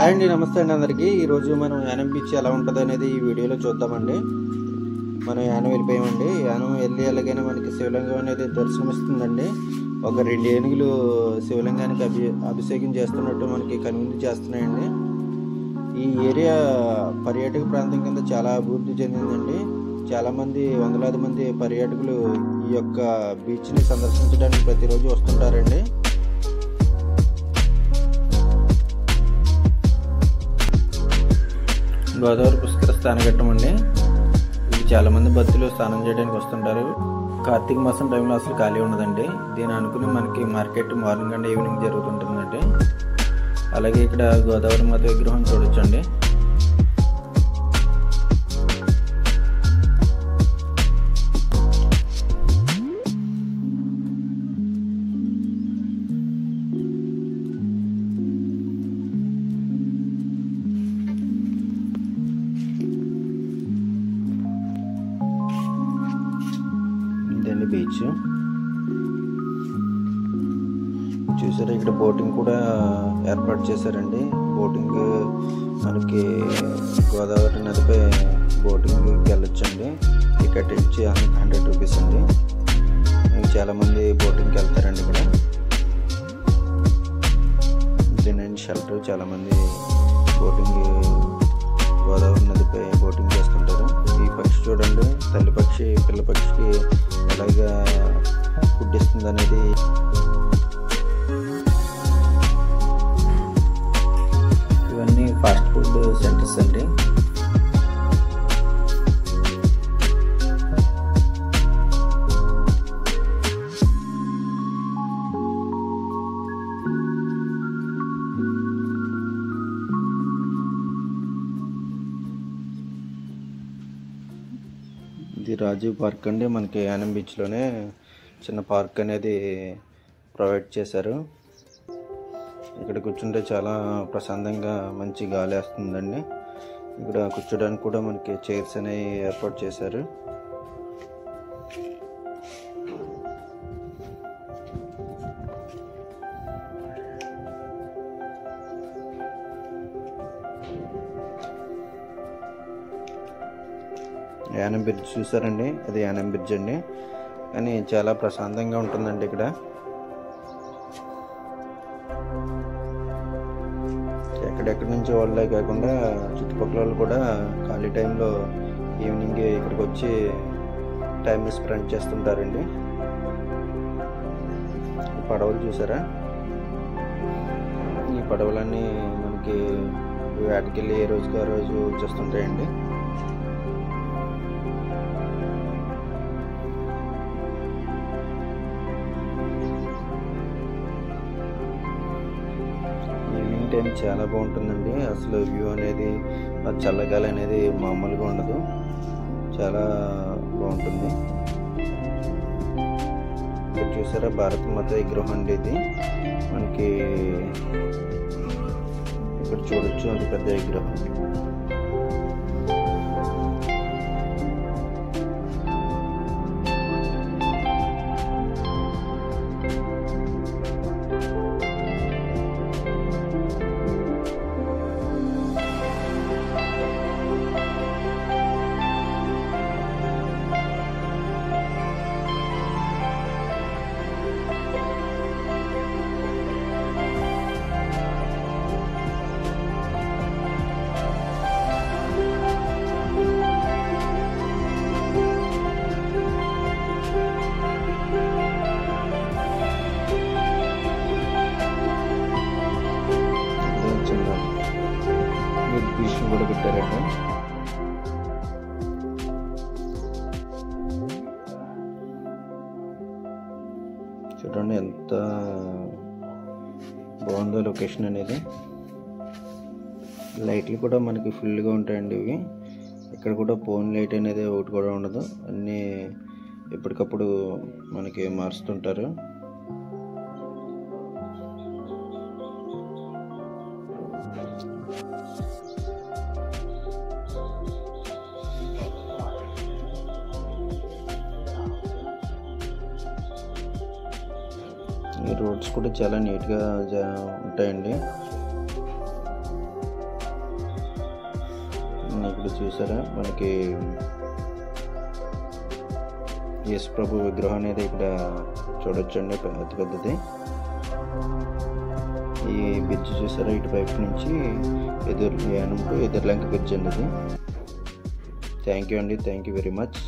Hi అండి, నమస్తే అండి అందరికీ. ఈరోజు మనం యానం బీచ్ ఎలా ఉంటుంది అనేది ఈ వీడియోలో చూద్దామండి. మనం యానం వెళ్ళిపోయామండి. యానం వెళ్ళి ఎలాగైనా మనకి శివలింగం అనేది దర్శనమిస్తుందండి. ఒక 2 ఏనుగులు శివలింగానికి అభిషేకం చేస్తున్నట్టు మనకి కనువిందు చేస్తున్నాయండి. ఈ ఏరియా పర్యాటక ప్రాంతం కింద చాలా అభివృద్ధి చెందిందండి. చాలామంది వందలాది మంది పర్యాటకులు ఈ యొక్క బీచ్ని సందర్శించడానికి ప్రతిరోజు వస్తుంటారండి. గోదావరి పుష్కర స్నానఘట్టం అండి. ఇది చాలామంది భక్తులు స్నానం చేయడానికి వస్తుంటారు. కార్తీక మాసం టైంలో అసలు ఖాళీ ఉండదండి. దీని అనుకుని మనకి మార్కెట్ మార్నింగ్ అండ్ ఈవినింగ్ జరుగుతుంటుందండి. అలాగే ఇక్కడ గోదావరి మాత విగ్రహం చూడొచ్చండి. ఇదండి బీచ్. చూసారా, ఇక్కడ బోటింగ్ కూడా ఏర్పాటు చేశారండి. బోటింగ్ మనకి గోదావరి నదిపై బోటింగ్కి వెళ్ళొచ్చండి. టికెట్ ఇచ్చి 100 రూపీస్ అండి. చాలామంది బోటింగ్కి వెళ్తారండి. ఇక్కడ ఇదేనండి షెల్టర్. చాలామంది బోటింగ్ గోదావరి నదిపై బోటింగ్ చేస్తుంటారు. ఈ పక్షి చూడండి, తల్లి పక్షి పిల్ల పక్షికి ఎలాగా ఫుడ్ ఇస్తుంది అనేది. ఇవన్నీ ఫాస్ట్ ఫుడ్ సెంటర్స్ అండి. ఇది రాజీవ్ పార్క్ అండి. మనకి యానం బీచ్లోనే చిన్న పార్క్ అనేది ప్రొవైడ్ చేశారు. ఇక్కడ కూర్చుంటే చాలా ప్రశాంతంగా మంచి గాలి వస్తుందండి. ఇక్కడ కూర్చోడానికి కూడా మనకి చైర్స్ అనేవి ఏర్పాటు చేశారు. యానం బ్రిడ్జ్ చూసారండి, అది యానం బ్రిడ్జ్ అండి. కానీ చాలా ప్రశాంతంగా ఉంటుందండి ఇక్కడ. ఎక్కడెక్కడి నుంచి వాళ్ళే కాకుండా చుట్టుపక్కల వాళ్ళు కూడా ఖాళీ టైంలో ఈవినింగ్ ఇక్కడికి వచ్చి టైం స్పెండ్ చేస్తుంటారండి. ఈ పడవలు చూసారా, ఈ పడవలన్నీ మనకి వేటకెళ్ళి ఏ రోజుకి ఆ రోజు వచ్చేస్తుంటాయండి. టైం చాలా బాగుంటుందండి. అసలు వ్యూ అనేది, చల్లగాలి అనేది మామూలుగా ఉండదు. చాలా బాగుంటుంది. ఇక్కడ చూసారా, భారత మాత విగ్రహం అండి. ఇది మనకి ఇక్కడ చూడొచ్చు, అది పెద్ద విగ్రహం. బీచ్ కూడా పెట్టారండి. చూడండి ఎంత బాగుందో లొకేషన్ అనేది. లైట్లు కూడా మనకి ఫుల్గా ఉంటాయండి. ఇవి ఇక్కడ కూడా ఫోన్ లైట్ అనేది ఒకటి కూడా ఉండదు. అన్నీ ఎప్పటికప్పుడు మనకి మారుస్తుంటారు. ఈ రోడ్స్ కూడా చాలా నీట్గా ఉంటాయండి. ఇప్పుడు చూసారా మనకి యేసు ప్రభు విగ్రహం అనేది ఇక్కడ చూడొచ్చండి, పెద్ద పెద్దది. ఈ బ్రిడ్జ్ చూసారా, ఇటువైపు నుంచి యానంకు ఎదుర్లంక బ్రిడ్జ్ అండి ఇది. థ్యాంక్ యూ అండి, థ్యాంక్ యూ వెరీ మచ్.